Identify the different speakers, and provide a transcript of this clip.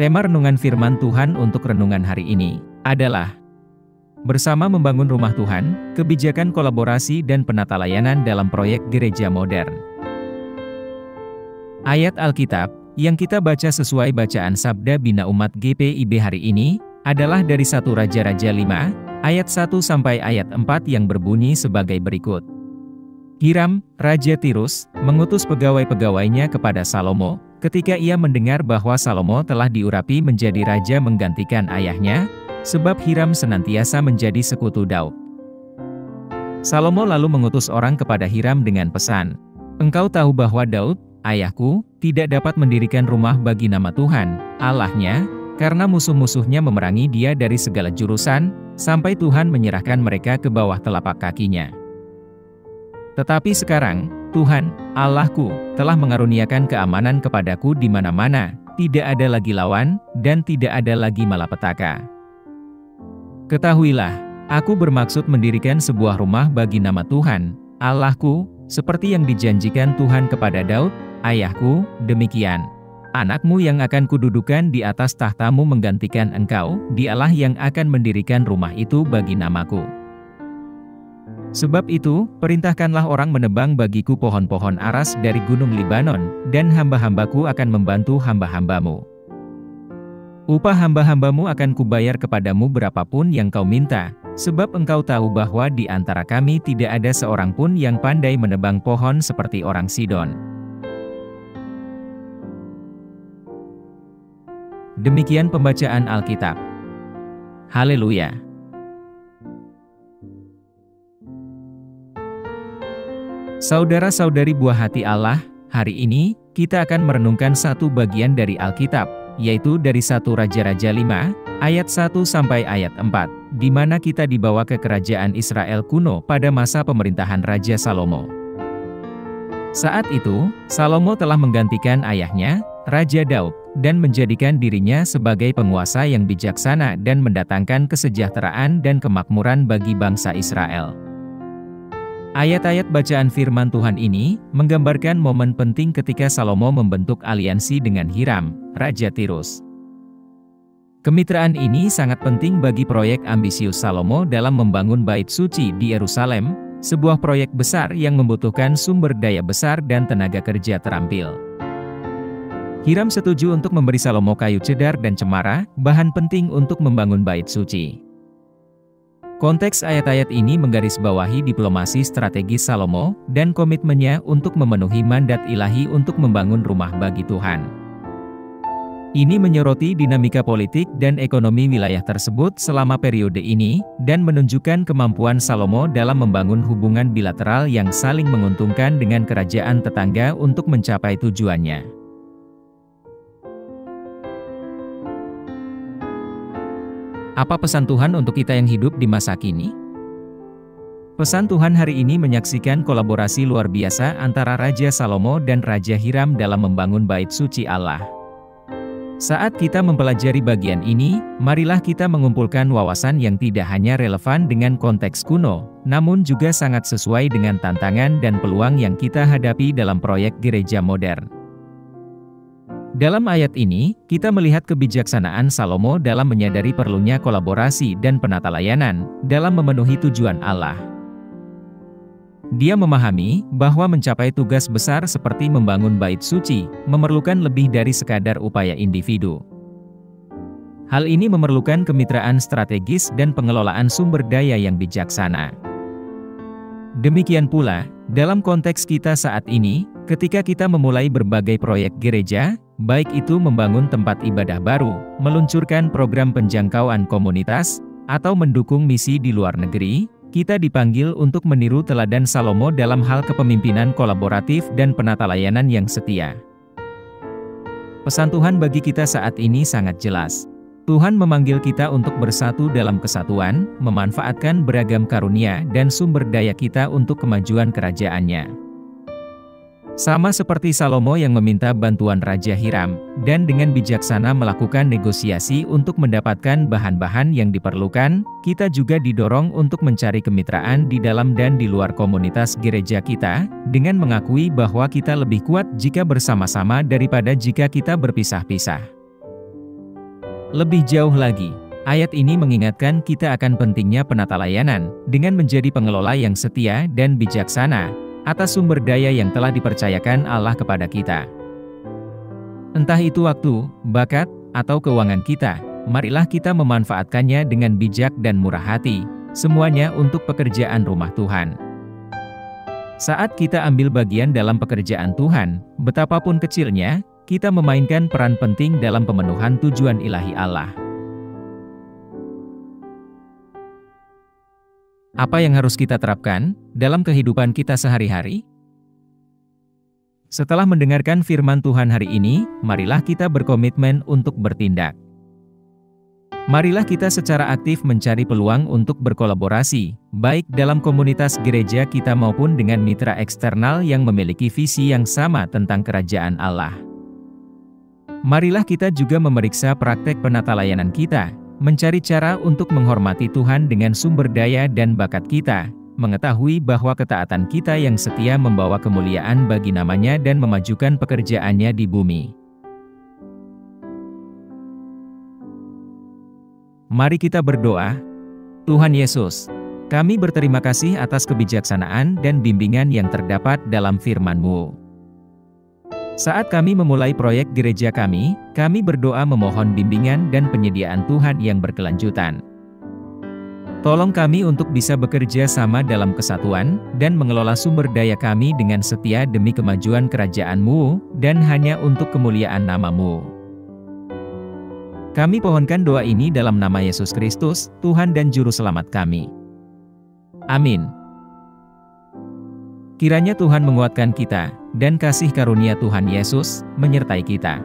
Speaker 1: Tema renungan firman Tuhan untuk renungan hari ini adalah bersama membangun rumah Tuhan, kebijakan kolaborasi dan penata layanan dalam proyek gereja modern. Ayat Alkitab yang kita baca sesuai bacaan Sabda Bina Umat GPIB hari ini adalah dari 1 Raja-Raja 5 ayat 1 sampai ayat 4 yang berbunyi sebagai berikut. Hiram, Raja Tirus, mengutus pegawai-pegawainya kepada Salomo, ketika ia mendengar bahwa Salomo telah diurapi menjadi raja menggantikan ayahnya, sebab Hiram senantiasa menjadi sekutu Daud. Salomo lalu mengutus orang kepada Hiram dengan pesan, "Engkau tahu bahwa Daud, ayahku, tidak dapat mendirikan rumah bagi nama Tuhan, Allahnya, karena musuh-musuhnya memerangi dia dari segala jurusan, sampai Tuhan menyerahkan mereka ke bawah telapak kakinya. Tetapi sekarang, Tuhan, Allahku, telah mengaruniakan keamanan kepadaku di mana-mana, tidak ada lagi lawan, dan tidak ada lagi malapetaka. Ketahuilah, aku bermaksud mendirikan sebuah rumah bagi nama Tuhan, Allahku, seperti yang dijanjikan Tuhan kepada Daud, ayahku, demikian. Anakmu yang akan kududukan di atas tahtamu menggantikan engkau, dialah yang akan mendirikan rumah itu bagi namaku. Sebab itu, perintahkanlah orang menebang bagiku pohon-pohon aras dari gunung Libanon, dan hamba-hambaku akan membantu hamba-hambamu. Upah hamba-hambamu akan kubayar kepadamu berapapun yang kau minta, sebab engkau tahu bahwa di antara kami tidak ada seorang pun yang pandai menebang pohon seperti orang Sidon." Demikian pembacaan Alkitab. Haleluya! Saudara-saudari buah hati Allah, hari ini, kita akan merenungkan satu bagian dari Alkitab, yaitu dari 1 Raja-Raja 5, ayat 1 sampai ayat 4, di mana kita dibawa ke kerajaan Israel kuno pada masa pemerintahan Raja Salomo. Saat itu, Salomo telah menggantikan ayahnya, Raja Daud, dan menjadikan dirinya sebagai penguasa yang bijaksana dan mendatangkan kesejahteraan dan kemakmuran bagi bangsa Israel. Ayat-ayat bacaan firman Tuhan ini menggambarkan momen penting ketika Salomo membentuk aliansi dengan Hiram, Raja Tirus. Kemitraan ini sangat penting bagi proyek ambisius Salomo dalam membangun Bait Suci di Yerusalem, sebuah proyek besar yang membutuhkan sumber daya besar dan tenaga kerja terampil. Hiram setuju untuk memberi Salomo kayu cedar dan cemara, bahan penting untuk membangun Bait Suci. Konteks ayat-ayat ini menggarisbawahi diplomasi strategis Salomo dan komitmennya untuk memenuhi mandat ilahi untuk membangun rumah bagi Tuhan. Ini menyoroti dinamika politik dan ekonomi wilayah tersebut selama periode ini, dan menunjukkan kemampuan Salomo dalam membangun hubungan bilateral yang saling menguntungkan dengan kerajaan tetangga untuk mencapai tujuannya. Apa pesan Tuhan untuk kita yang hidup di masa kini? Pesan Tuhan hari ini menyaksikan kolaborasi luar biasa antara Raja Salomo dan Raja Hiram dalam membangun Bait Suci Allah. Saat kita mempelajari bagian ini, marilah kita mengumpulkan wawasan yang tidak hanya relevan dengan konteks kuno, namun juga sangat sesuai dengan tantangan dan peluang yang kita hadapi dalam proyek gereja modern. Dalam ayat ini, kita melihat kebijaksanaan Salomo dalam menyadari perlunya kolaborasi dan penata layanan dalam memenuhi tujuan Allah. Dia memahami bahwa mencapai tugas besar seperti membangun Bait Suci memerlukan lebih dari sekadar upaya individu. Hal ini memerlukan kemitraan strategis dan pengelolaan sumber daya yang bijaksana. Demikian pula, dalam konteks kita saat ini, ketika kita memulai berbagai proyek gereja, baik itu membangun tempat ibadah baru, meluncurkan program penjangkauan komunitas, atau mendukung misi di luar negeri, kita dipanggil untuk meniru teladan Salomo dalam hal kepemimpinan kolaboratif dan penata layanan yang setia. Pesan Tuhan bagi kita saat ini sangat jelas. Tuhan memanggil kita untuk bersatu dalam kesatuan, memanfaatkan beragam karunia dan sumber daya kita untuk kemajuan kerajaan-Nya. Sama seperti Salomo yang meminta bantuan Raja Hiram, dan dengan bijaksana melakukan negosiasi untuk mendapatkan bahan-bahan yang diperlukan, kita juga didorong untuk mencari kemitraan di dalam dan di luar komunitas gereja kita, dengan mengakui bahwa kita lebih kuat jika bersama-sama daripada jika kita berpisah-pisah. Lebih jauh lagi, ayat ini mengingatkan kita akan pentingnya penata layanan, dengan menjadi pengelola yang setia dan bijaksana, atas sumber daya yang telah dipercayakan Allah kepada kita. Entah itu waktu, bakat, atau keuangan kita, marilah kita memanfaatkannya dengan bijak dan murah hati, semuanya untuk pekerjaan rumah Tuhan. Saat kita ambil bagian dalam pekerjaan Tuhan, betapapun kecilnya, kita memainkan peran penting dalam pemenuhan tujuan ilahi Allah. Apa yang harus kita terapkan dalam kehidupan kita sehari-hari? Setelah mendengarkan firman Tuhan hari ini, marilah kita berkomitmen untuk bertindak. Marilah kita secara aktif mencari peluang untuk berkolaborasi, baik dalam komunitas gereja kita maupun dengan mitra eksternal yang memiliki visi yang sama tentang kerajaan Allah. Marilah kita juga memeriksa praktek penata layanan kita, mencari cara untuk menghormati Tuhan dengan sumber daya dan bakat kita, mengetahui bahwa ketaatan kita yang setia membawa kemuliaan bagi namanya dan memajukan pekerjaannya di bumi. Mari kita berdoa. Tuhan Yesus, kami berterima kasih atas kebijaksanaan dan bimbingan yang terdapat dalam firman-Mu. Saat kami memulai proyek gereja kami berdoa memohon bimbingan dan penyediaan Tuhan yang berkelanjutan. Tolong kami untuk bisa bekerja sama dalam kesatuan, dan mengelola sumber daya kami dengan setia demi kemajuan kerajaan-Mu, dan hanya untuk kemuliaan nama-Mu. Kami pohonkan doa ini dalam nama Yesus Kristus, Tuhan dan Juru Selamat kami. Amin. Kiranya Tuhan menguatkan kita, dan kasih karunia Tuhan Yesus menyertai kita.